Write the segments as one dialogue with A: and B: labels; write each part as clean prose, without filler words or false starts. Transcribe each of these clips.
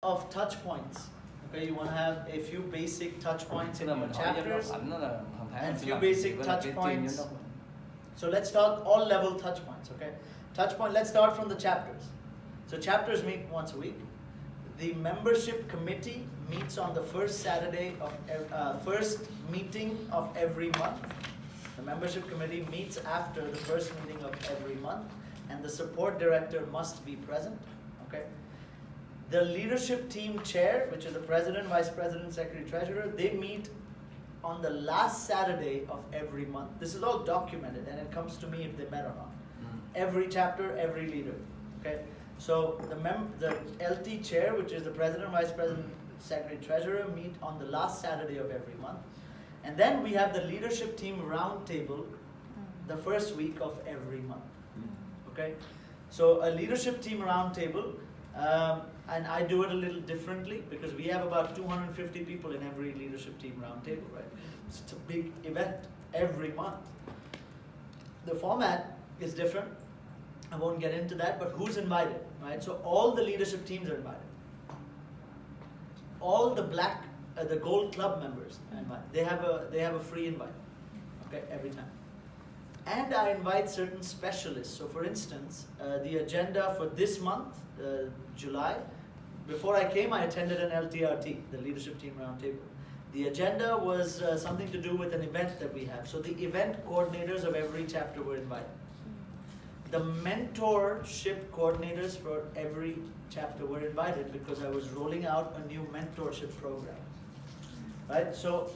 A: of touch points. Okay, you want to have a few basic touch points in
B: Tức là
A: your
B: mình hỏi giám đốc
A: chapters.
B: ảnh là hàng tháng
A: And
B: mình sẽ
A: few
B: làm
A: basic
B: với
A: touch
B: cái team
A: points.
B: giám đốc mình.
A: So let's talk all level touch points, okay? Touch point, let's start from the chapters. So chapters meet once a week. The membership committee meets on the first Saturday of first meeting of every month. The membership committee meets after the first meeting of every month, and the support director must be present, okay? The leadership team chair, which is the president, vice president, secretary, treasurer, they meet on the last Saturday of every month. This is all documented, and it comes to me if they met or not. Every chapter, every leader. Okay. So the LT chair, which is the president, vice president, secretary, treasurer, meet on the last Saturday of every month, and then we have the leadership team roundtable, the first week of every month. Okay. So a leadership team roundtable. And I do it a little differently because we have about 250 people in every leadership team roundtable, right? So it's a big event every month. The format is different. I won't get into that, but who's invited, right? So all the leadership teams are invited. All the the Gold Club members are invited. They have a free invite, okay, every time. And I invite certain specialists. So for instance, the agenda for this month, July, before I came, I attended an LTRT, the Leadership Team Roundtable. The agenda was something to do with an event that we have. So the event coordinators of every chapter were invited. The mentorship coordinators for every chapter were invited because I was rolling out a new mentorship program. Right? So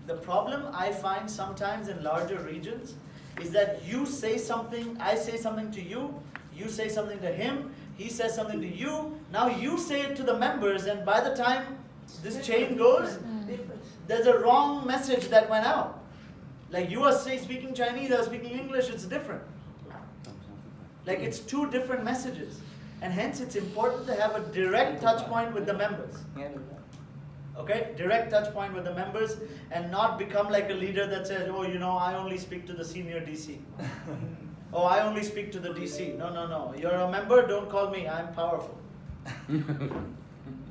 A: the problem I find sometimes in larger regions is that you say something, I say something to you, you say something to him, he says something to you, now you say it to the members, and by the time this chain goes, there's a wrong message that went out. Like you are speaking Chinese, I was speaking English, it's different. Like it's two different messages. And hence it's important to have a direct touch point with the members. Okay, direct touch point with the members and not become like a leader that says, oh, I only speak to the senior DC. Oh, I only speak to the DC. No. You're a member, don't call me, I'm powerful.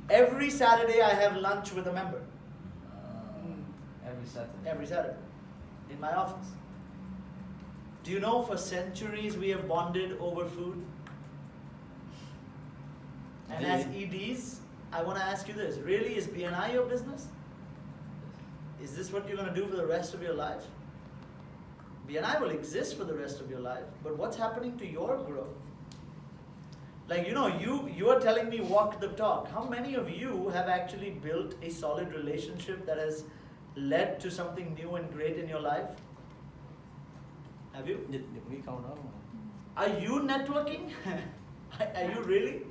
A: Every Saturday I have lunch with a member.
B: Every Saturday.
A: Every Saturday. In my office. Do you know for centuries we have bonded over food? And as EDs, I want to ask you this. Really, is BNI your business? Is this what you're going to do for the rest of your life? BNI will exist for the rest of your life, but what's happening to your growth? Like, you are telling me walk the talk. How many of you have actually built a solid relationship that has led to something new and great in your life? Have you?
B: Dịch được cái câu đó mà.
A: Are you networking? Are you really?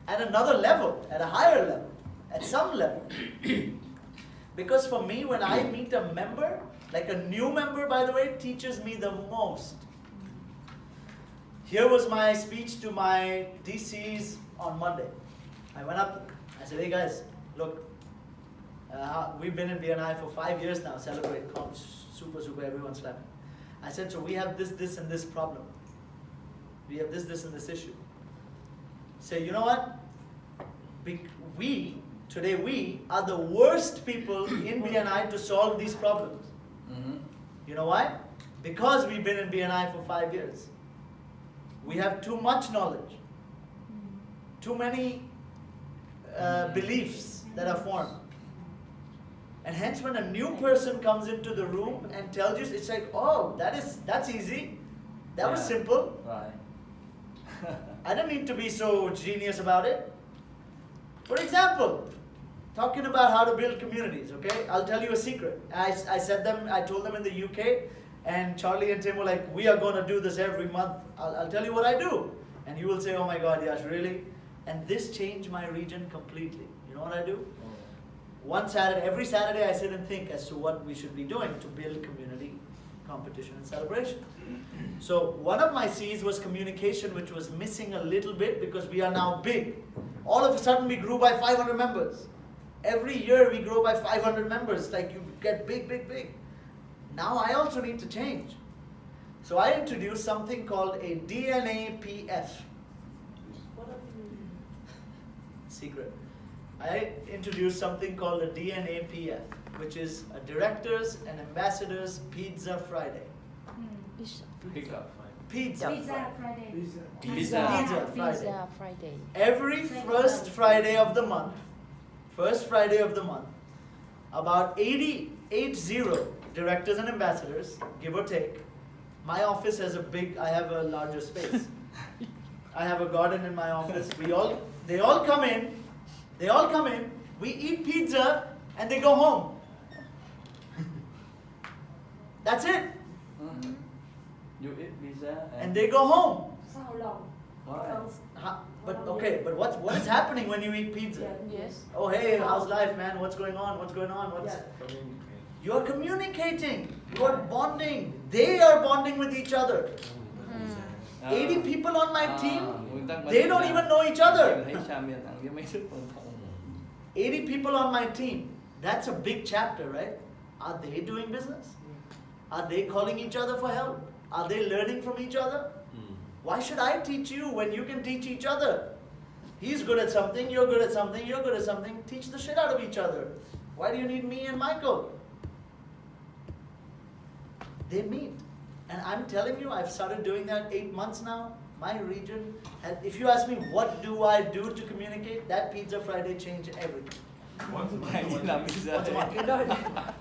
A: At another level, at a higher level, at some level. Because for me, when I meet a member, like a new member, by the way, teaches me the most. Here was my speech to my DCs on Monday. I went up, I said, hey guys, look, we've been in BNI for 5 years now, celebrate, super, everyone's clapping. I said, so we have this, and this problem. We have this, and this issue. Say, you know what? Today we are the worst people in BNI to solve these problems. You know why? Because we've been in BNI for 5 years. We have too much knowledge. Too many beliefs that are formed. And hence when a new person comes into the room and tells you, it's like, oh, that's easy. That was simple.
B: Right.
A: I don't need to be so genius about it. For example, talking about how to build communities, okay? I'll tell you a secret. I told them in the UK, and Charlie and Tim were like, we are going to do this every month. I'll tell you what I do. And you will say, oh my God, Yash, really? And this changed my region completely. You know what I do? Every Saturday I sit and think as to what we should be doing to build community competition and celebration. So one of my C's was communication, which was missing a little bit because we are now big. All of a sudden we grew by 500 members. Every year we grow by 500 members, like you get big. Now I also need to change. So I introduced something called a DNA PF. secret. I introduced something called a DNAPF, which is a Directors and Ambassadors Pizza Friday.
B: Pick up.
A: Pizza
C: Pizza
A: Friday.
C: Friday.
A: Pizza Friday.
D: Pizza Friday.
A: Every first Friday of the month, about 80 directors and ambassadors, give or take. My office has I have a larger space. I have a garden in my office. They all come in, we eat pizza, and they go home. That's it.
B: You eat pizza
A: And they go home.
C: So how long?
B: Why?
A: But what is happening when you eat pizza?
D: Yes.
A: Oh hey, how's life, man? What's going on? You're communicating. You're bonding. They are bonding with each other. 80 people on my team, they don't even know each other. 80 people on my team. That's a big chapter, right? Are they doing business? Are they calling each other for help? Are they learning from each other? Why should I teach you when you can teach each other? He's good at something, you're good at something, you're good at something. Teach the shit out of each other. Why do you need me and Michael? They meet. And I'm telling you, I've started doing that 8 months now. My region, and if you ask me what do I do to communicate, that Pizza Friday changed everything.
B: Once a month.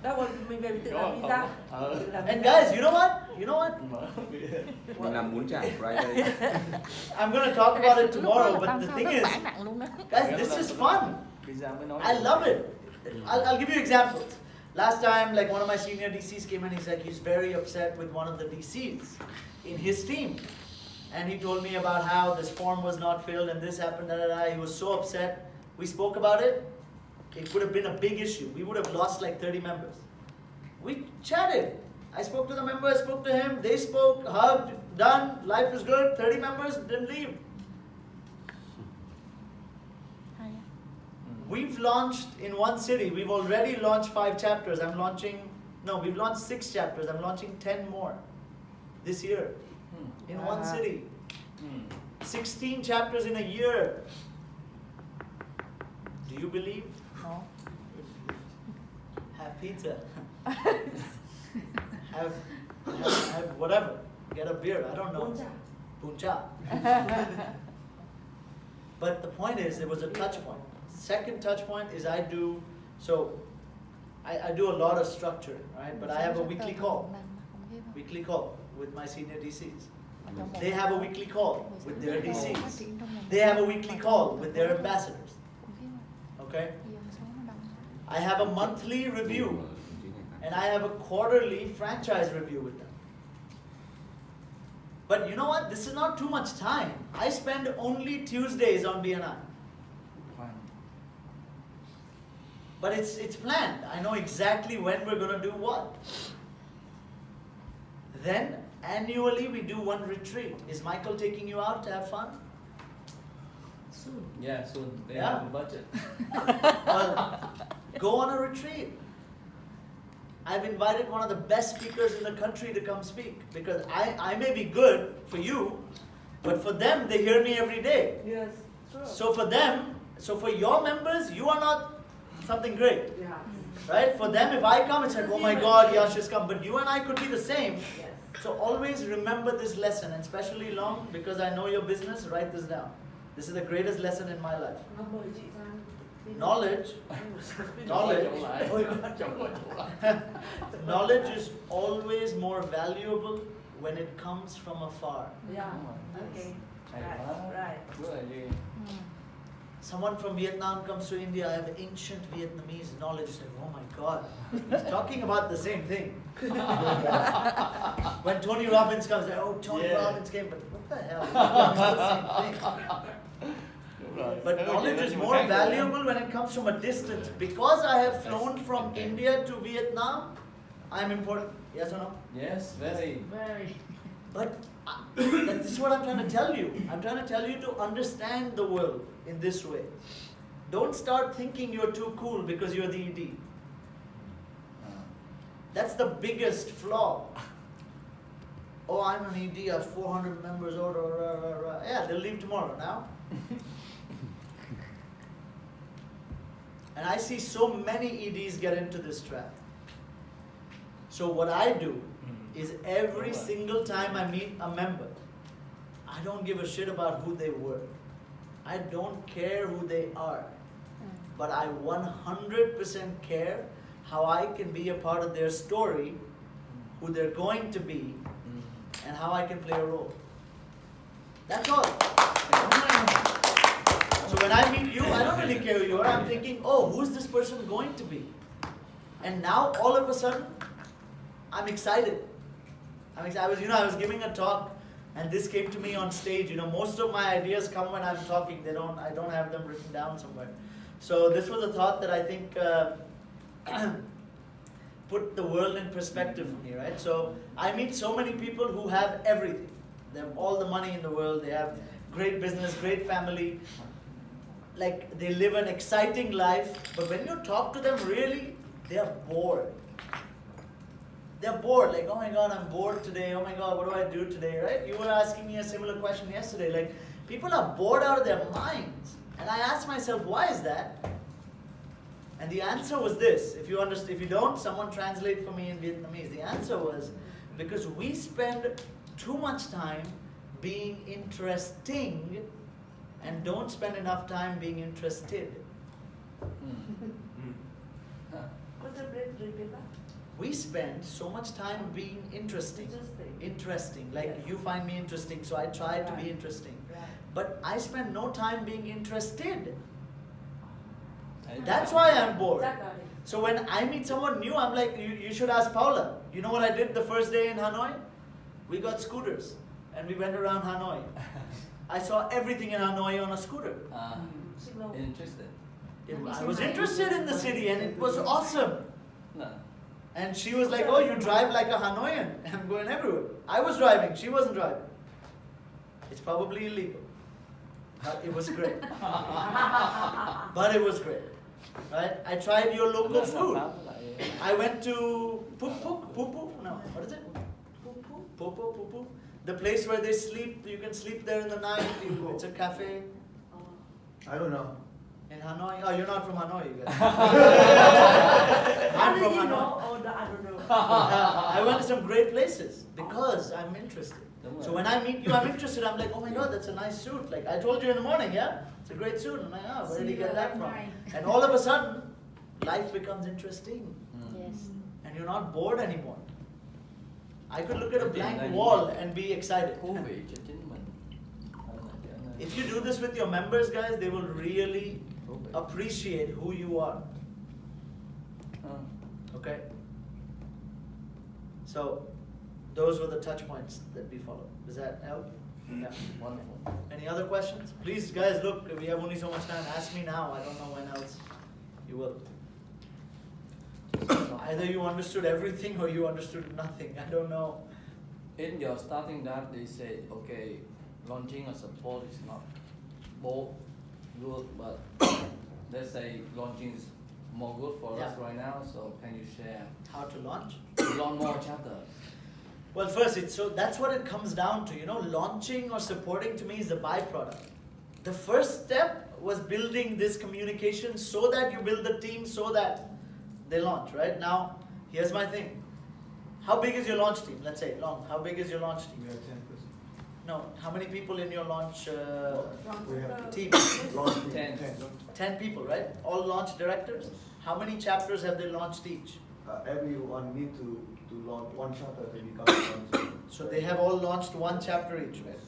C: That was mình về mình tự làm pizza.
A: And guys, you know what?
E: Mình làm bún chả Friday.
A: I'm going to talk about it tomorrow,
D: Lúc đó
A: but the
D: là
A: thing
D: tăng
A: is,
D: rất nặng luôn đó.
A: guys, this is fun. I love it. I'll give you examples. Last time, like one of my senior DCs came and he said he's very upset with one of the DCs in his team. And he told me about how this form was not filled and this happened, He was so upset. We spoke about it. It would have been a big issue. We would have lost like 30 members. We chatted. I spoke to the member, I spoke to him. They spoke, hugged, done. Life is good. 30 members didn't leave. We've launched in one city. We've already launched 5 chapters. We've launched 6 chapters. I'm launching 10 more this year in one city. 16 chapters in a year. Do you believe?
D: No.
A: Have pizza. have whatever. Get a beer. I don't know. Puncha. But the point is, there was a touch point. Second touch point is I do a lot of structure, right? But I have a weekly call with my senior DCs. They have a weekly call with their DCs. They have a weekly call with their ambassadors. Okay? I have a monthly review and I have a quarterly franchise review with them. But you know what? This is not too much time. I spend only Tuesdays on BNI. But it's planned. I know exactly when we're going to do what. Then, annually, we do one retreat. Is Michael taking you out to have fun?
C: Soon.
B: Yeah, soon. They
A: Yeah.
B: have a budget.
A: Well, go on a retreat. I've invited one of the best speakers in the country to come speak. Because I may be good for you, but for them, they hear me every day.
C: Yes. Sure.
A: So for your members, you are not something great.
C: Yeah.
A: Right? For them, if I come, it's like, oh my God, Yash has come. But you and I could be the same.
C: Yes.
A: So always remember this lesson, and especially Long, because I know your business, write this down. This is the greatest lesson in my life.
C: Nó mời chị sang.
A: Knowledge is always more valuable when it comes from afar.
C: Yeah. Okay. Right.
B: Right.
A: Someone from Vietnam comes to India, I have ancient Vietnamese knowledge. Like, oh my God, he's talking about the same thing. When Tony Robbins comes, like, oh, Tony Robbins came, but what the hell? He's talking about the same thing. But knowledge is more valuable when it comes from a distance. Because I have flown from India to Vietnam, I'm important. Yes or no?
B: Yes, very.
C: Very.
A: But this is what I'm trying to tell you. I'm trying to tell you to understand the world in this way. Don't start thinking you're too cool because you're the ED. That's the biggest flaw. Oh, I'm an ED, I have 400 members. Yeah, they'll leave tomorrow now. And I see so many EDs get into this trap. So what I do is every single time I meet a member, I don't give a shit about who they were. I don't care who they are. But I 100% care how I can be a part of their story, who they're going to be, and how I can play a role. That's all. So when I meet you, I don't really care who you are. I'm thinking, oh, who's this person going to be? And now all of a sudden, I'm excited. I was giving a talk, and this came to me on stage. Most of my ideas come when I'm talking. I don't have them written down somewhere. So this was a thought that I think put the world in perspective for me, right? So I meet so many people who have everything. They have all the money in the world. They have great business, great family. Like, they live an exciting life. But when you talk to them, really, they are bored. They're bored. Like, oh my God, I'm bored today. Oh my God, what do I do today, right? You were asking me a similar question yesterday. Like, people are bored out of their minds. And I asked myself, why is that? And the answer was this. If you don't, someone translate for me in Vietnamese. The answer was because we spend too much time being interesting and don't spend enough time being interested.
C: Could you please repeat that?
A: We spend so much time being interesting. Interesting. Like,
C: Yes.
A: you find me interesting, so I try to be interesting.
C: Right.
A: But I spend no time being interested.
B: I-
A: That's why I'm bored.
C: Exactly.
A: So when I meet someone new, I'm like, you should ask Paula. You know what I did the first day in Hanoi? We got scooters and we went around Hanoi. I saw everything in Hanoi on a scooter.
C: Signal.
B: Interested.
A: I was interested in the city and it was awesome.
B: No.
A: And she was like, oh, you drive like a Hanoian. I'm going everywhere. I was driving, she wasn't driving. It's probably illegal. But it was great. But it was great. Right? I tried your local food. I went to Pupu. No, what is it? Pupu. The place where they sleep. You can sleep there in the night. It's a cafe
D: I don't know.
A: in Hanoi. Oh, you're not from Hanoi, you guys.
C: How
A: I'm
C: did
A: from
C: you
A: Hanoi.
C: know? Oh, no, I don't know.
A: I went to some great places because I'm interested. So when I meet you, I'm interested. I'm like, oh my God, that's a nice suit. Like I told you in the morning, yeah, it's a great suit. I'm like, oh, where did you get that from? And all of a sudden, life becomes interesting,
C: Yes.
A: and you're not bored anymore. I could look at a blank wall and be excited.
B: Thú vị cho chính mình.
A: If you do this with your members, guys, they will really
B: Thú vị.
A: appreciate who you are. Okay? So, those were the touch points that we followed. Does that help? Yeah.
B: Wonderful.
A: Any other questions? Please, guys, look, we have only so much time. Ask me now. I don't know when else you will. Either you understood everything or you understood nothing. I don't know.
B: In your starting that they say, okay, launching a support is not both good, but let's say launching is more good for us
A: Yeah.
B: right now. So can you share
A: How to launch?
B: launch more chapters?
A: Well, first, that's what it comes down to. Launching or supporting to me is the byproduct. The first step was building this communication so that you build the team so that they launch, right? Now, here's my thing. How big is your launch team? Let's say, how big is your launch
D: We
A: team?
D: have 10%.
A: No, how many people in your launch
D: We have
A: team?
D: launch team.
B: 10.
A: 10 people, right? All launch directors? How many chapters have they launched each?
D: Everyone need to launch one chapter to become launch.
A: So they have all launched one chapter each, right?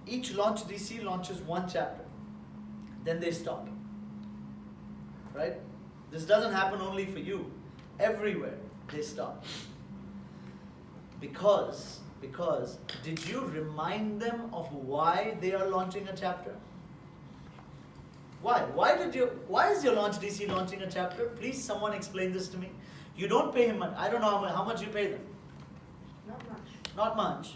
A: Each launch DC launches one chapter. Then they stop. Right? This doesn't happen only for you. Everywhere they stop. Because did you remind them of why they are launching a chapter? Why? Why is your launch DC launching a chapter? Please someone explain this to me. You don't pay him money. I don't know how much you pay them.
C: Not much.
A: Not much.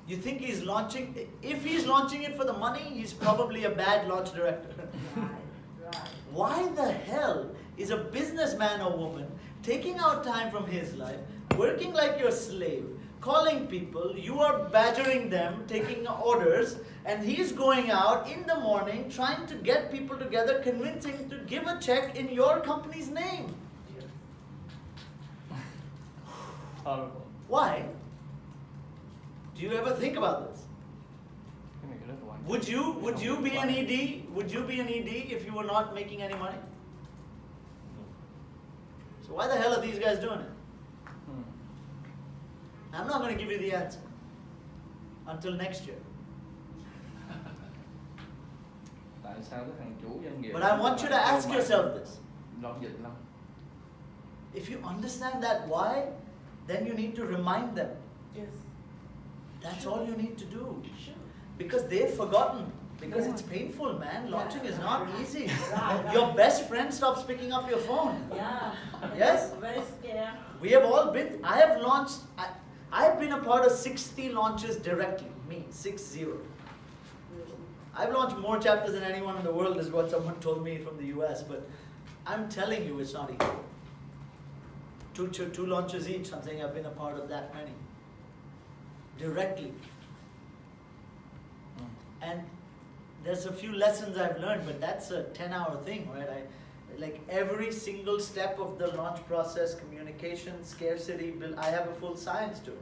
A: You think he's launching, if he's launching it for the money, he's probably a bad launch director.
C: Right.
A: Why the hell is a businessman or woman taking out time from his life, working like your slave, calling people, you are badgering them, taking orders, and he's going out in the morning trying to get people together, convincing to give a check in your company's name.
B: Horrible.
A: Why? Do you ever think about this?
B: Cái này rất là quan trọng.
A: Would you be an ED? Would you be an ED if you were not making any money? So why the hell are these guys doing it?
B: Hmm.
A: I'm not going to give you the answer until next year.
B: Tại sao cái thằng chủ doanh nghiệp?
A: But I want you to ask yourself this.
B: Lo dịch lắm.
A: If you understand that why, then you need to remind them.
C: Yes.
A: That's all you need to do.
C: Sure.
A: Because they've forgotten. Because
C: Yeah.
A: it's painful, man. Launching is not easy.
C: Right.
A: Your best friend stops picking up your phone.
C: Yeah.
A: Yes?
C: Very scared.
A: We have all been, I have launched, I have been a part of 60 launches directly. Me, 60. I've launched more chapters than anyone in the world, is what someone told me from the US, but I'm telling you it's not easy. Two launches each, I'm saying I've been a part of that many. Directly. And there's a few lessons I've learned, but that's a 10-hour thing, right? Like every single step of the launch process, communication, scarcity, build, I have a full science to it.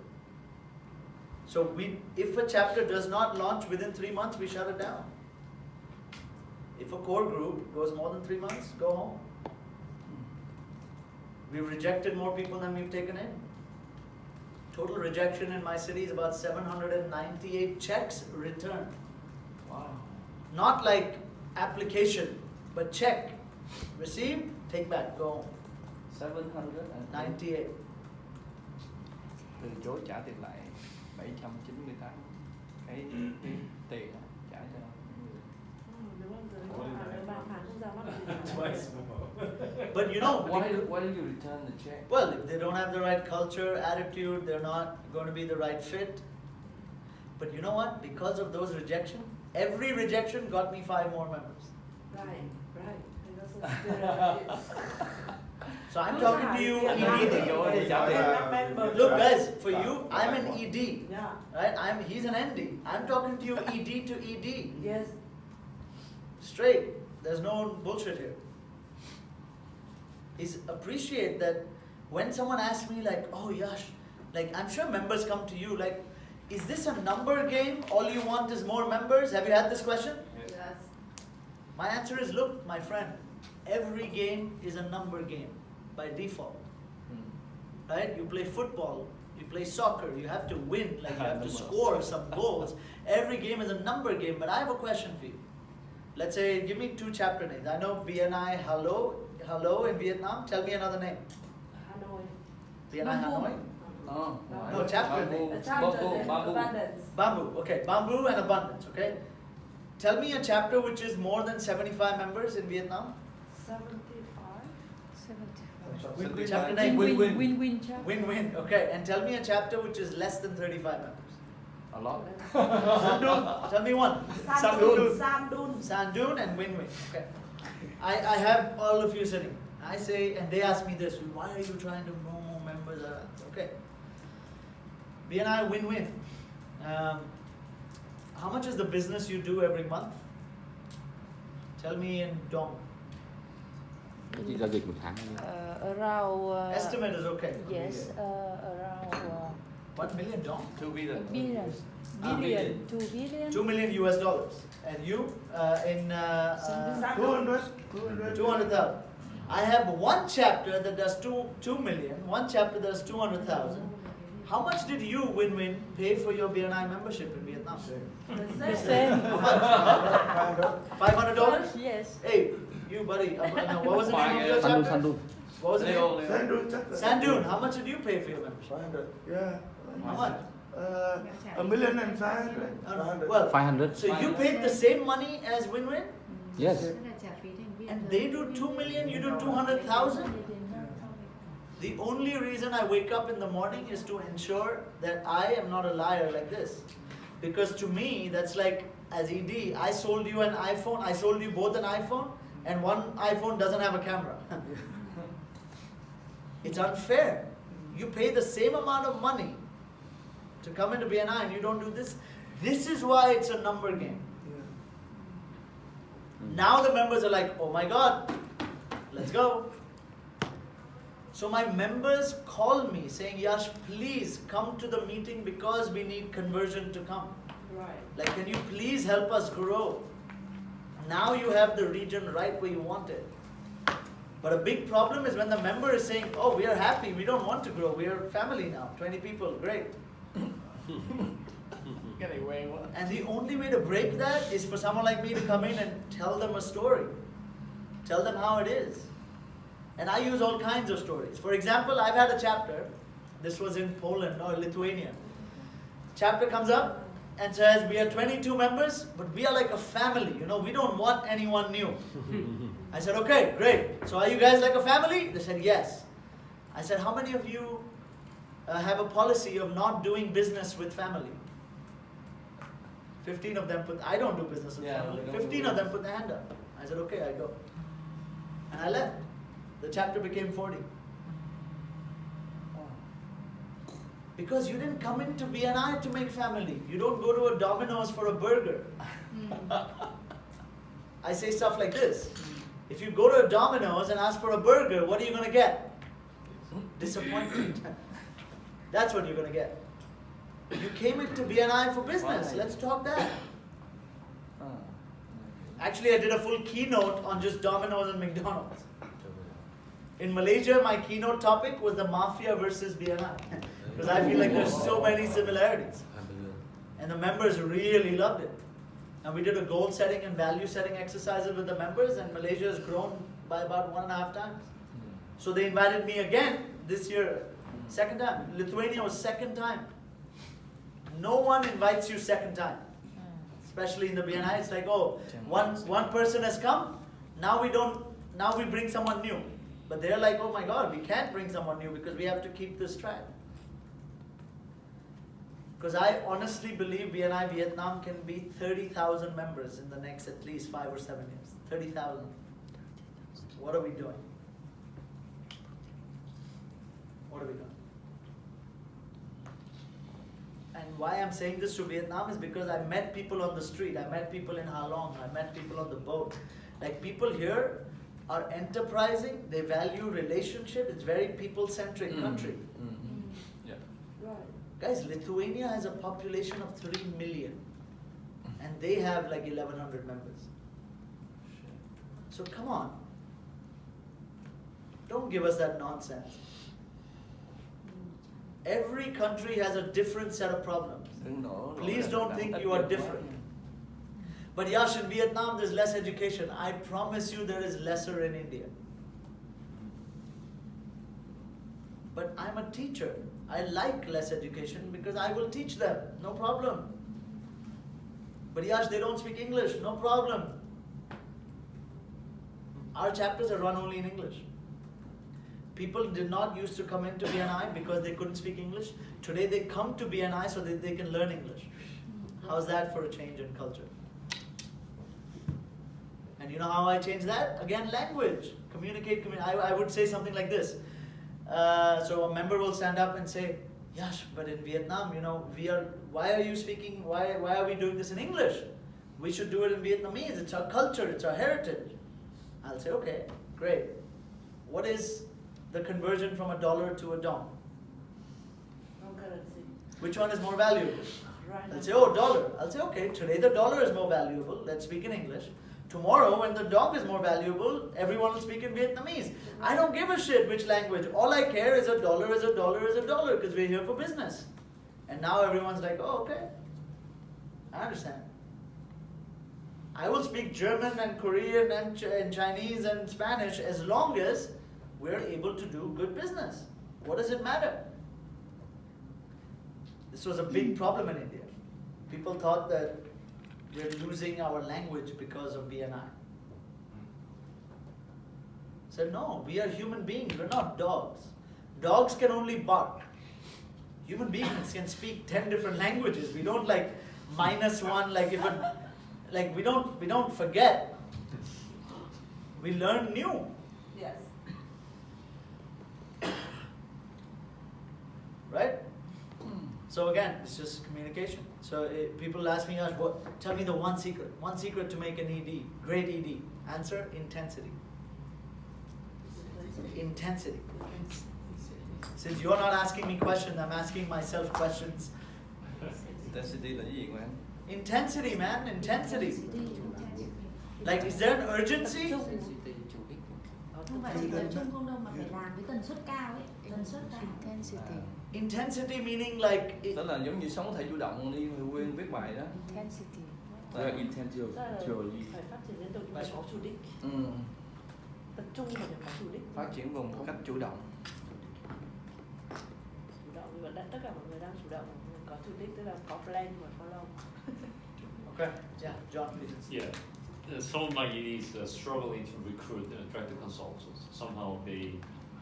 A: So if a chapter does not launch within 3 months, we shut it down. If a core group goes more than 3 months, go home. We've rejected more people than we've taken in. Total rejection in my city is about 798 checks returned.
B: Wow.
A: Not like application, but check. Receive, take back, go home.
B: 798.
A: 98.
B: Từ chối trả tiền lại 798 cái tiền đó, trả cho người.
C: Đúng rồi, giờ 3 tháng không ra mắt.
D: Twice.
A: But you know,
B: Why do you return the check?
A: well, if they don't have the right culture, attitude, they're not going to be the right fit. But you know what? Because of those rejections, every rejection got me 5 more members.
C: Right, right. And that's
A: So I'm talking to you, ED. Look, guys, for you, I'm an ED,
C: Yeah.
A: right? He's an ND. I'm talking to you, ED to ED.
C: Yes.
A: Straight. There's no bullshit here. Appreciate that when someone asks me like, oh Yash, like I'm sure members come to you like, is this a number game? All you want is more members? Have you had this question?
C: Yes.
A: My answer is, look, my friend, every game is a number game by default. Right? You play football, you play soccer, you have to win, like you have to score some goals. Every game is a number game, but I have a question for you. Let's say, give me 2 chapter names. I know BNI Hello in Vietnam. Tell me another name.
C: Hanoi.
A: BNI Hanoi?
B: Oh,
A: No, chapter name.
C: Abundance.
A: Bamboo. Okay, bamboo and abundance. Okay. Tell me a chapter which is more than 75 members in Vietnam.
C: 75.
D: 75.
A: Chapter name.
F: Win-win chapter.
A: Win-win. Okay. And tell me a chapter which is less than 35 members.
B: a lot.
A: Tell me one.
C: Sandun.
A: Sandun and win-win. Okay. I have all of you sitting. I say, and they ask me this, why are you trying to know more members? Okay. BNI win-win. How much is the business you do every month? Tell me in dong.
E: Chị giao dịch một tháng.
F: Around.
A: Estimate is okay.
F: Yes, around
A: 1 million dong?
B: 2 billion.
F: billion.
A: Ah,
F: Billion. 2 billion.
A: 2 million US dollars. And you in
D: 200.
A: 200,000. I have one chapter that does 2 million, one chapter that does 200,000. How much did you, Win-Win, pay for your BNI membership in Vietnam?
F: The same.
A: $500?
F: Yes.
A: Hey, you buddy, what was the name of your chapter?
E: Sandun.
A: What was the name?
D: Sandun chapter.
A: Sandun, how much did you pay for your membership?
D: 500. Yeah.
A: How much?
D: 1,500,000.
A: Well,
E: 500.
A: so you paid the same money as Win-Win?
E: Yes.
A: And they do 2 million, you do 200,000? The only reason I wake up in the morning is to ensure that I am not a liar like this. Because to me, that's like, as ED, I sold you an iPhone, I sold you both an iPhone, and one iPhone doesn't have a camera. It's unfair. You pay the same amount of money to come into BNI and you don't do this. This is why it's a number game. Now the members are like, oh my God, let's go. So my members call me saying, Yash, please come to the meeting because we need conversion to come.
C: Right.
A: Like, can you please help us grow? Now you have the region right where you want it. But a big problem is when the member is saying, oh, we are happy, we don't want to grow, we are family now, 20 people, great. And the only way to break that is for someone like me to come in and tell them a story. Tell them how it is. And I use all kinds of stories. For example, I've had a chapter, this was in Poland or Lithuania. Chapter comes up and says, we are 22 members, but we are like a family, you know, we don't want anyone new. I said, okay, great. So are you guys like a family? They said, yes. I said, how many of you have a policy of not doing business with family? 15 of them put, I don't do business with family. 15 of them put their hand up. I said, okay, I go. And I left. The chapter became 40. Because you didn't come into BNI to make family. You don't go to a Domino's for a burger. I say stuff like this. If you go to a Domino's and ask for a burger, what are you going to get? Disappointment. That's what you're going to get. You came into BNI for business. Let's talk that. Actually, I did a full keynote on just Domino's and McDonald's. In Malaysia, my keynote topic was the mafia versus BNI. Because I feel like there's so many similarities. And the members really loved it. And we did a goal setting and value setting exercises with the members, and Malaysia has grown by about 1.5 times. So they invited me again this year, second time. Lithuania was second time. No one invites you second time. Especially in the BNI, it's like, oh, one person has come, now we bring someone new. But they're like, oh my God, we can't bring someone new because we have to keep this track. Because I honestly believe BNI Vietnam can be 30,000 members in the next at least 5 or 7 years. 30,000. What are we doing? What are we doing? And why I'm saying this to Vietnam is because I met people on the street. I met people in Ha Long. I met people on the boat. Like, people here are enterprising. They value relationship. It's very people-centric country.
B: Yeah.
C: Right.
A: Guys, Lithuania has a population of 3 million. And they have like 1,100 members. So come on. Don't give us that nonsense. Every country has a different set of problems. Please don't think you are different. But Yash, in Vietnam there's less education. I promise you there is lesser in India. But I'm a teacher. I like less education because I will teach them. No problem. But Yash, they don't speak English. No problem. Our chapters are run only in English. People did not used to come into BNI because they couldn't speak English. Today they come to BNI so that they can learn English. How's that for a change in culture? And you know how I change that? Again, language. Communicate. I would say something like this. So a member will stand up and say, Yash, but in Vietnam, you know, why are you speaking, why are we doing this in English? We should do it in Vietnamese. It's our culture, it's our heritage. I'll say, okay, great. What is the conversion from $1 to a dong?
C: No currency.
A: Which one is more valuable?
C: Right.
A: I'll say, oh, dollar. I'll say, okay, today the dollar is more valuable. Let's speak in English. Tomorrow, when the dong is more valuable, everyone will speak in Vietnamese. I don't give a shit which language. All I care is a dollar is a dollar is a dollar because we're here for business. And now everyone's like, oh, okay. I understand. I will speak German and Korean and Chinese and Spanish as long as we're able to do good business. What does it matter? This was a big problem in India. People thought that we're losing our language because of BNI. Said, no, we are human beings, we're not dogs. Dogs can only bark. Human beings can speak 10 different languages. We don't like -1, like if it, like we don't forget. We learn new.
C: Yes.
A: Right? So again, it's just communication. So people ask me, tell me the one secret to make an ED, great ED. Answer, intensity. Intensity. Since you're not asking me questions, I'm asking myself questions.
B: Intensity là cái gì của em?
A: Intensity, man, intensity. Like, is there an urgency?
C: Không phải chỉ tập trung không đâu mà phải làm với tần suất cao ấy, tần suất cao.
F: Intensity.
A: Intensity meaning like
B: Tức là giống như sống thể chủ động đi Quyên viết bài đó.
F: Intensity.
E: Tức là intentionally.
C: Phải phát triển liên tục phải có chủ đích. Tập trung và phải có chủ đích.
B: Phát triển vùng một cách chủ động.
C: Chủ động nhưng mà tất cả mọi người đang chủ động, có chủ đích tức là có plan và follow.
A: okay, yeah, John, please.
G: Yeah. Some of my EDs are struggling to recruit director consultants. Somehow they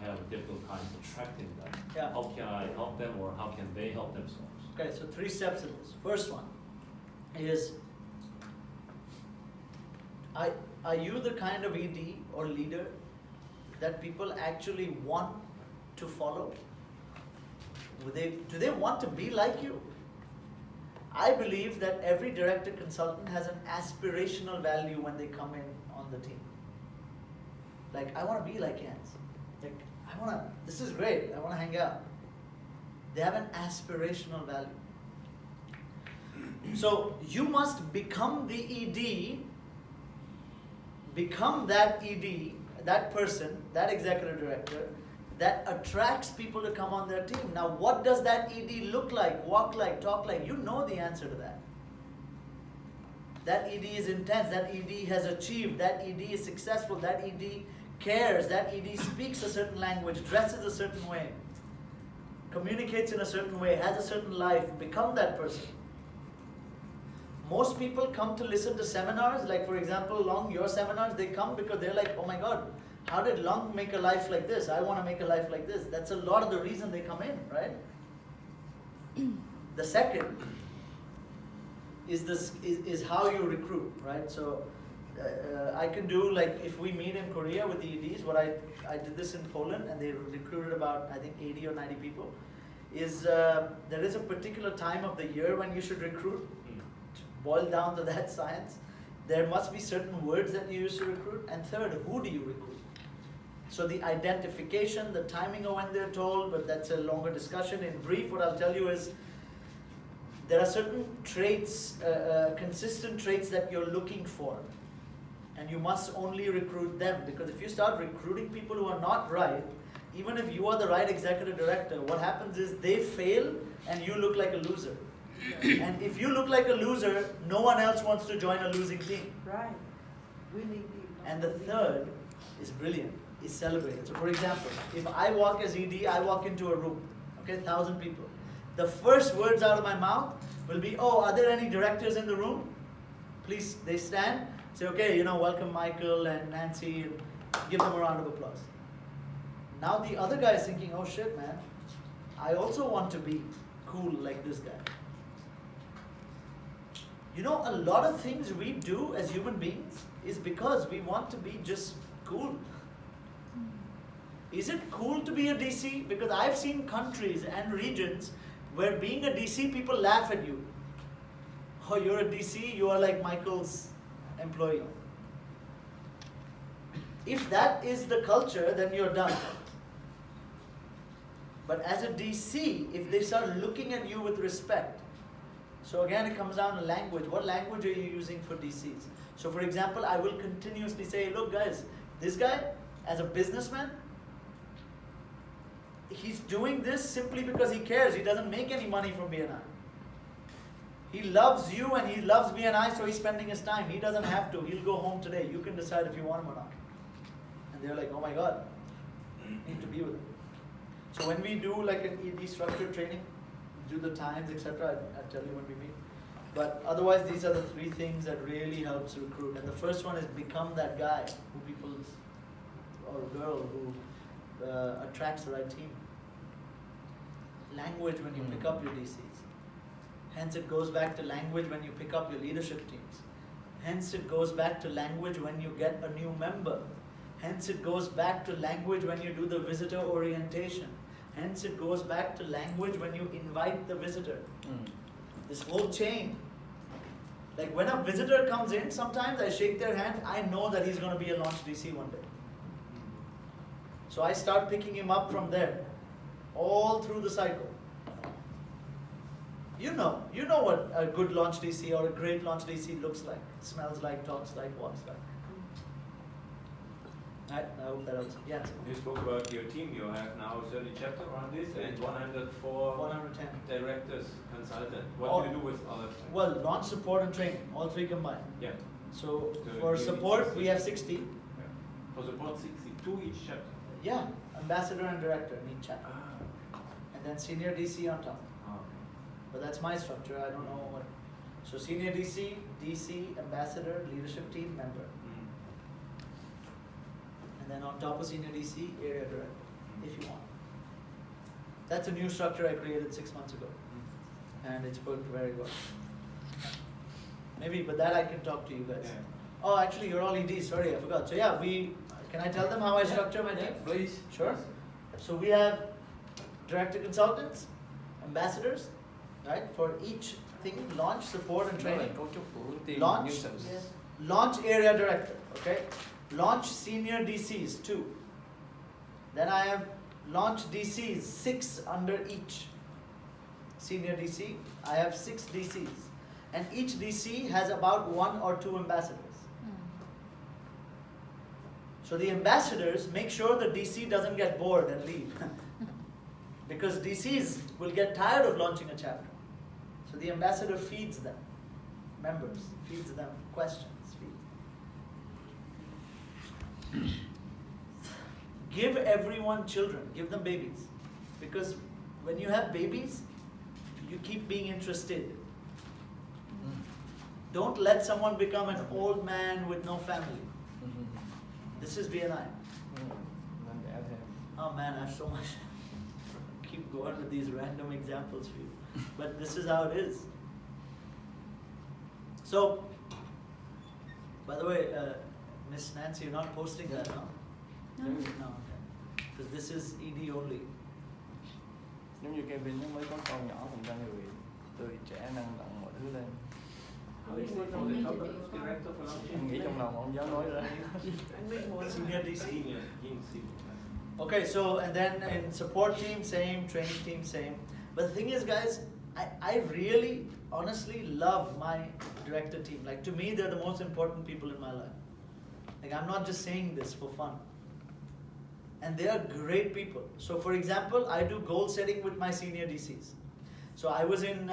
G: have a difficult time attracting them.
A: Yeah.
G: How can I help them, or how can they help themselves?
A: Okay, so 3 steps in this. First one is, are you the kind of ED or leader that people actually want to follow? Do they want to be like you? I believe that every director consultant has an aspirational value when they come in on the team. Like, I want to be like Jens. Like, this is great, I want to hang out. They have an aspirational value. So you must become the ED, become that ED, that person, that executive director, that attracts people to come on their team. Now, what does that ED look like, walk like, talk like? You know the answer to that. That ED is intense, that ED has achieved, that ED is successful, that ED cares, that ED speaks a certain language, dresses a certain way, communicates in a certain way, has a certain life. Become that person. Most people come to listen to seminars, like for example, Long, your seminars, they come because they're like, oh my God, how did Long make a life like this? I want to make a life like this. That's a lot of the reason they come in, right? The second is how you recruit, right? So I can do, like, if we meet in Korea with the EDs, what I did this in Poland, and they recruited about, I think, 80 or 90 people, is there is a particular time of the year when you should recruit. Boil down to that science. There must be certain words that you use to recruit. And third, who do you recruit? So the identification, the timing of when they're told, but that's a longer discussion. In brief, what I'll tell you is there are certain traits, consistent traits that you're looking for. And you must only recruit them, because if you start recruiting people who are not right, even if you are the right executive director, what happens is they fail and you look like a loser. And if you look like a loser, no one else wants to join a losing team.
C: Right. Winning team.
A: And the third is brilliant, is celebrated. So for example, if I walk as ED, I walk into a room, okay, 1,000 people. The first words out of my mouth will be, oh, are there any directors in the room? Please, they stand, say, okay, welcome Michael and Nancy, and give them a round of applause. Now the other guy is thinking, oh shit, man, I also want to be cool like this guy. A lot of things we do as human beings is because we want to be just cool. Is it cool to be a DC? Because I've seen countries and regions where being a DC, people laugh at you. Oh, you're a DC, you are like Michael's employee. If that is the culture, then you're done. But as a DC, if they start looking at you with respect, so again, it comes down to language. What language are you using for DCs? So for example, I will continuously say, look guys, this guy, as a businessman, he's doing this simply because he cares. He doesn't make any money from BNI. He loves you and he loves BNI, so he's spending his time. He doesn't have to. He'll go home today. You can decide if you want him or not. And they're like, oh my God, I need to be with him. So when we do like an ED structured training, do the times, etc. I'll tell you when we meet. But otherwise, these are the 3 things that really helps recruit. And the first one is become that guy who people, or girl who attracts the right team. Language when you pick up your DCs. Hence it goes back to language when you pick up your leadership teams. Hence it goes back to language when you get a new member. Hence it goes back to language when you do the visitor orientation. Hence it goes back to language when you invite the visitor.
B: Mm.
A: This whole chain. Like when a visitor comes in, sometimes I shake their hand, I know that he's going to be a launch DC one day. So I start picking him up from there, all through the cycle. You know what a good launch DC or a great launch DC looks like, smells like, talks like, walks like. I hope that helps. Yeah.
H: You spoke about your team. You have now 30 chapters around this and 104
A: 110.
H: directors, consultant. What do you do with others?
A: Well, launch, support, and training, all three combined.
H: Yeah.
A: So
H: So
A: for
H: you
A: support,
H: need
A: we have 60.
H: Yeah. For support, 62 each chapter.
A: Yeah, ambassador and director in each chapter.
H: Ah.
A: And then senior DC on top.
H: Okay.
A: But that's my structure, I don't know what. So senior DC, DC, ambassador, leadership team member.
H: Mm.
A: And then on top of senior DC, area director, if you want. That's a new structure I created 6 months ago. And it's worked very well. Maybe, but that I can talk to you guys.
H: Yeah.
A: Oh, actually, you're all EDs, sorry, I forgot. So yeah, can I tell them how I structure my team?
B: Please.
A: Sure. So we have director consultants, ambassadors, right? For each thing, launch, support, and training.
B: Cấu trúc của team
A: Launch.
B: như sự.
A: Launch area director, okay? Launch senior DCs, 2. Then I have launch DCs, 6 under each senior DC. I have 6 DCs. And each DC has about 1 or 2 ambassadors. So the ambassadors make sure the DC doesn't get bored and leave. Because DCs will get tired of launching a chapter. So the ambassador feeds them, members, feeds them questions. Give everyone children, give them babies. Because when you have babies, you keep being interested. Don't let someone become an old man with no family. This is BNI.
B: Nên vẽ thêm.
A: Oh man, I have so much. Keep going with these random examples for you. But this is how it is. So, by the way, Miss Nancy, you're not posting that, no?
C: No.
A: No, okay. Because this is ED only.
B: Giống như Kevin nó mới có con nhỏ cũng ra người tươi trẻ năng động mọi thứ lên.
H: How is it for the top director for launching?
B: Em nghĩ trong lòng ông giáo nói ra.
A: Senior DC.
H: Senior, senior.
A: Okay, so and then in support team, same, training team, same. But the thing is, guys, I really, honestly love my director team. Like to me, they're the most important people in my life. Like I'm not just saying this for fun. And they are great people. So for example, I do goal setting with my senior DCs. So I was in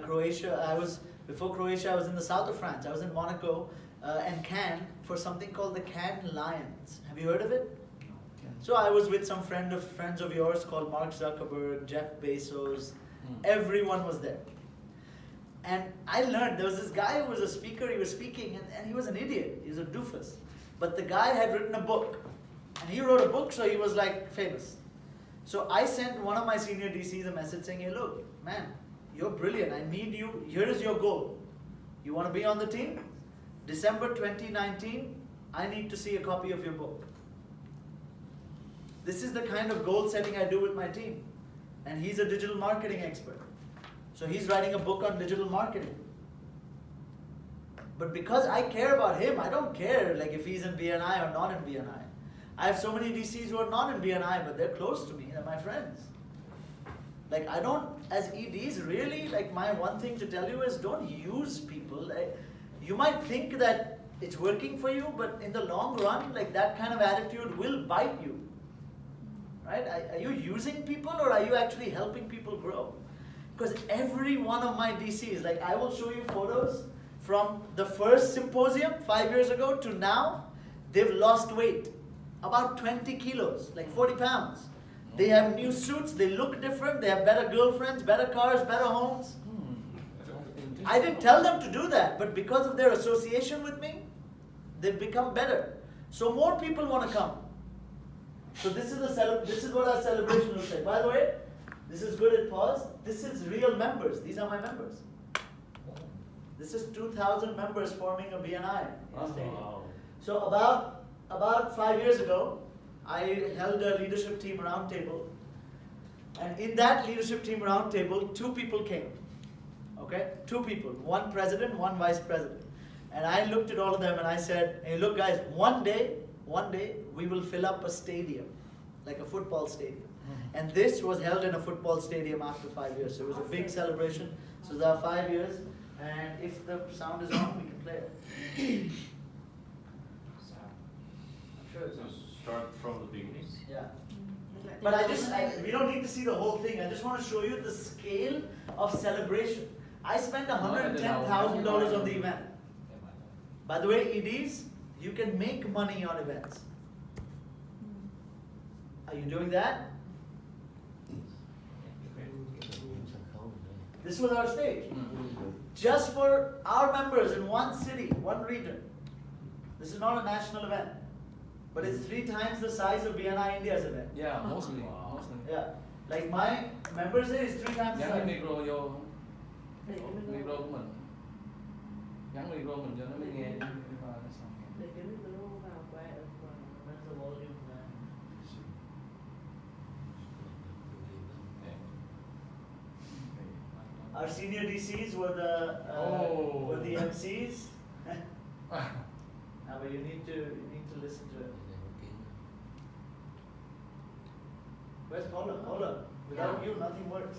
A: Croatia, before Croatia, I was in the south of France. I was in Monaco and Cannes for something called the Cannes Lions. Have you heard of it? So I was with some friends of yours called Mark Zuckerberg, Jeff Bezos. Everyone was there. And I learned, there was this guy who was a speaker, he was speaking, and he was an idiot. He was a doofus. But the guy had written a book. And he wrote a book, so he was like famous. So I sent one of my senior DCs a message saying, hey look, man, you're brilliant, I need you, here is your goal. You want to be on the team? December 2019, I need to see a copy of your book. This is the kind of goal setting I do with my team. And he's a digital marketing expert. So he's writing a book on digital marketing. But because I care about him, I don't care like if he's in BNI or not in BNI. I have so many DCs who are not in BNI, but they're close to me, they're my friends. Like I don't, as EDs, really, like my one thing to tell you is don't use people. You might think that it's working for you, but in the long run, like that kind of attitude will bite you. Right? Are you using people or are you actually helping people grow? Because every one of my DCs, like I will show you photos from the first symposium 5 years ago to now, they've lost weight. About 20 kilos, like 40 pounds. They have new suits, they look different, they have better girlfriends, better cars, better homes. I didn't tell them to do that, but because of their association with me, they've become better. So more people want to come. So this is what our celebration looks like. By the way, this is good at pause. This is real members. These are my members. This is 2,000 members forming a BNI.
G: Wow.
A: So about 5 years ago, I held a leadership team roundtable, And in that leadership team roundtable, 2 people came. Okay, 2 people, 1 president, 1 vice president. And I looked at all of them and I said, hey, look guys, one day we will fill up a stadium, like a football stadium. And this was held in a football stadium after 5 years. So it was a big celebration. So there are 5 years. And if the sound is on, we can play it. I'm sure it's
G: So
A: on.
G: start from the beginning.
A: Yeah. But we don't need to see the whole thing. I just want to show you the scale of celebration. I spent $110,000 on the event. By the way, EDs, you can make money on events. Are you doing that? This was our stage. Just for our members in one city, one region. This is not a national event. But it's 3 times the size of BNI India's event.
B: Yeah, mostly.
A: Yeah. Like my members day is 3 times the
B: Gắn cái
A: size.
B: micro vô. Micro của mình. Gắn micro mình cho nó mới nghe.
I: Để cái micro vào quay ở
A: Where's the volume? Our senior DCs were the MCs. But you need to listen to it. Where's Paula? Paula, without you, nothing works.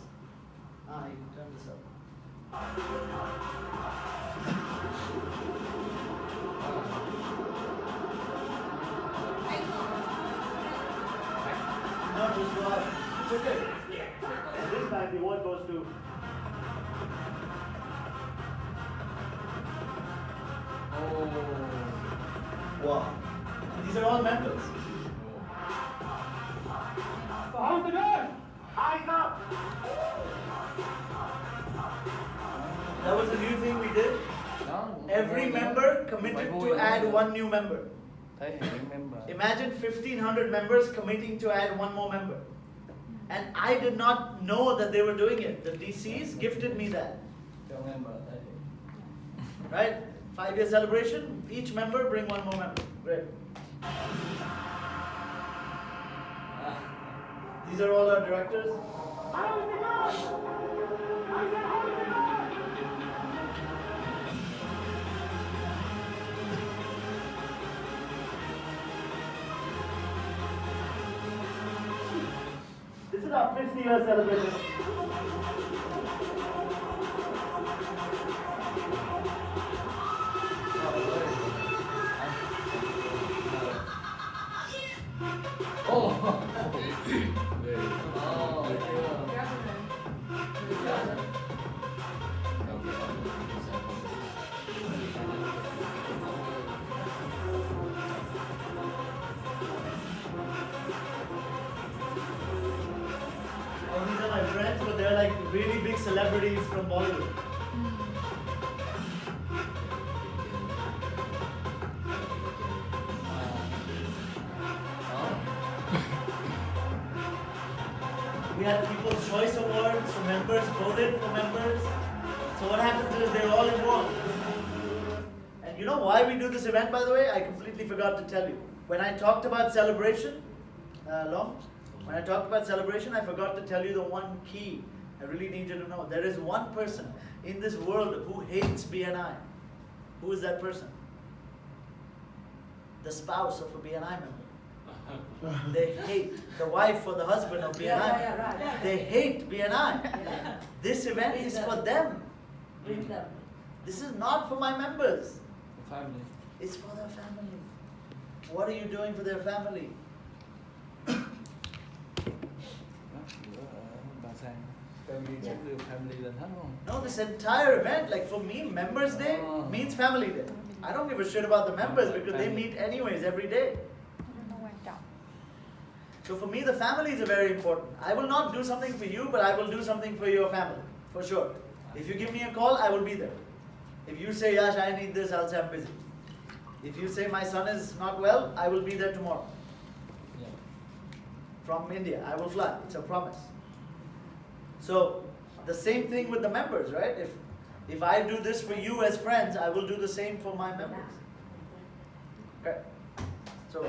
A: You can turn this up. No, just go out. It's okay. And this time the word goes to. Wow. And these are all members. How's the door? Eyes up! That was a new thing we did. Every member committed to add 1 new member. Imagine 1,500 members committing to add 1 more member. And I did not know that they were doing it. The DCs gifted me that. Right? 5-year celebration, each member bring 1 more member. Great. These are all our directors. This is our 50-year celebration. These are my friends, but they're like really big celebrities from Bollywood. We had People's Choice Awards, so members voted for members. So what happens is they're all involved. And you know why we do this event, by the way? I completely forgot to tell you. When I talked about celebration, when I talked about celebration, I forgot to tell you the one key I really need you to know. There is one person in this world who hates BNI. Who is that person? The spouse of a BNI member. They hate the wife or the husband of BNI.
I: Right.
A: They hate BNI. This event is for them.
I: Bring them.
A: This is not for my members.
B: Family.
A: It's for their family. What are you doing for their family? No, this entire event, like for me, Members Day means Family Day. I don't give a shit about the members because they meet anyways every day. So for me, the families are very important. I will not do something for you, but I will do something for your family, for sure. If you give me a call, I will be there. If you say, Yash, I need this, I'll say I'm busy. If you say my son is not well, I will be there tomorrow.
B: Yeah.
A: From India, I will fly. It's a promise. So the same thing with the members, right? If I do this for you as friends, I will do the same for my members. Okay. So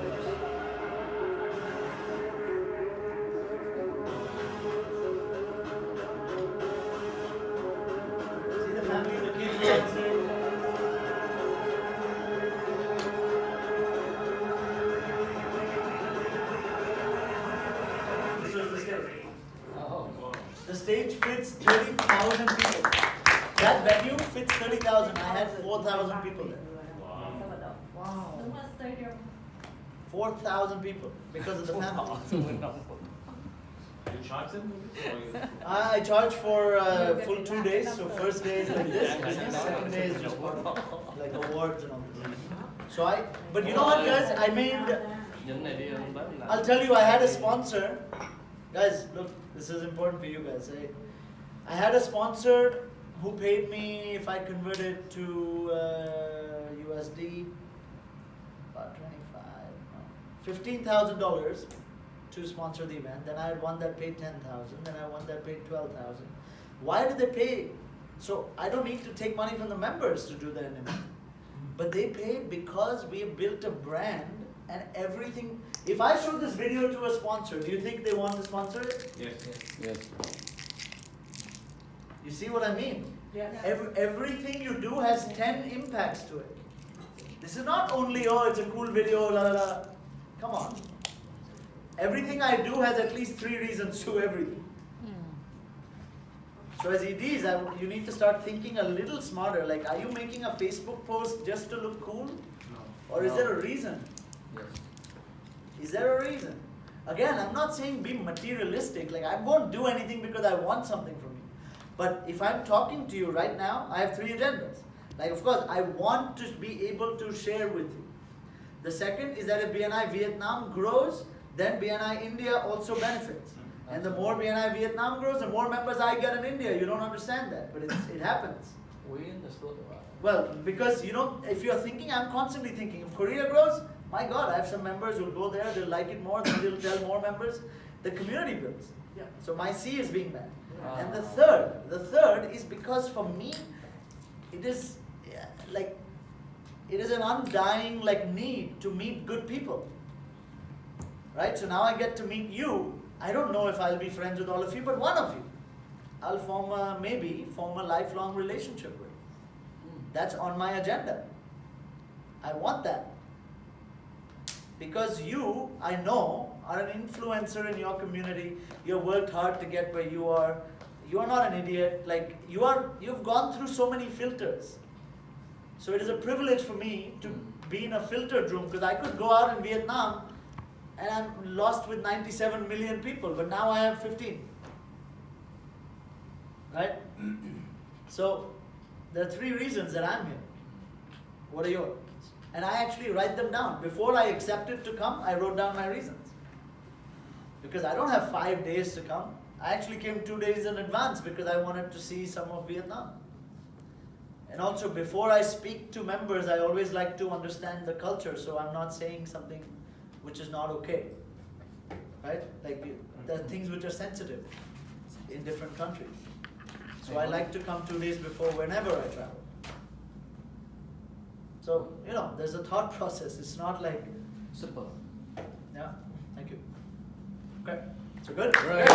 A: The stage fits 30,000 people. That venue fits 30,000. I had 4,000 people there.
G: Wow.
C: Đúng là stadium.
A: 4,000 people because of the family.
H: You charge them? Or you-
A: I charge for full 2 days. So first day is like this, and the second day is just like awards and all this. So but you know what, guys? I made.
B: Những này đi ăn bếp là
A: I'll tell you, I had a sponsor. Guys, look, this is important for you guys. I had a sponsor who paid me, if I convert it to USD, about $15,000 to sponsor the event. Then I had one that paid 10,000. Then I had one that paid 12,000. Why did they pay? So I don't need to take money from the members to do that anymore. But they paid because we have built a brand and everything. If I show this video to a sponsor, do you think they want to sponsor it?
H: Yes.
B: yes.
A: You see what I mean?
I: Yeah.
A: Everything you do has 10 impacts to it. This is not only, oh, it's a cool video, la la la. Come on. Everything I do has at least 3 reasons to everything. So as EDs, you need to start thinking a little smarter. Like, are you making a Facebook post just to look cool? Or is
B: No.
A: there a reason?
B: Yes.
A: Is there a reason? Again, I'm not saying be materialistic. Like, I won't do anything because I want something from you. But if I'm talking to you right now, I have 3 agendas. Like, of course, I want to be able to share with you. The second is that if BNI Vietnam grows, then BNI India also benefits. And the more BNI Vietnam grows, the more members I get in India. You don't understand that, but it happens.
B: We understood about it.
A: Well, because, you know, if you're thinking, I'm constantly thinking, if Korea grows, my God, I have some members who'll go there, they'll like it more, then they'll tell more members. The community builds.
I: Yeah.
A: So my C is being met.
B: Ah.
A: And the third is because for me, it is like, it is an undying need to meet good people. Right? So now I get to meet you. I don't know if I'll be friends with all of you, but one of you I'll maybe form a lifelong relationship with. That's on my agenda. I want that. Because you, I know, are an influencer in your community. You have worked hard to get where you are. You are not an idiot. Like, you've gone through so many filters. So it is a privilege for me to be in a filtered room, because I could go out in Vietnam and I'm lost with 97 million people, but now I have 15. Right? So there are 3 reasons that I'm here. What are yours? And I actually write them down. Before I accepted to come, I wrote down my reasons. Because I don't have 5 days to come. I actually came 2 days in advance because I wanted to see some of Vietnam. And also, before I speak to members, I always like to understand the culture, so I'm not saying something which is not okay. Right? Like, there are things which are sensitive in different countries. So I like to come 2 days before whenever I travel. So, there's a thought process. It's not like,
B: Super.
A: yeah, thank you. Okay, so good?
B: Great.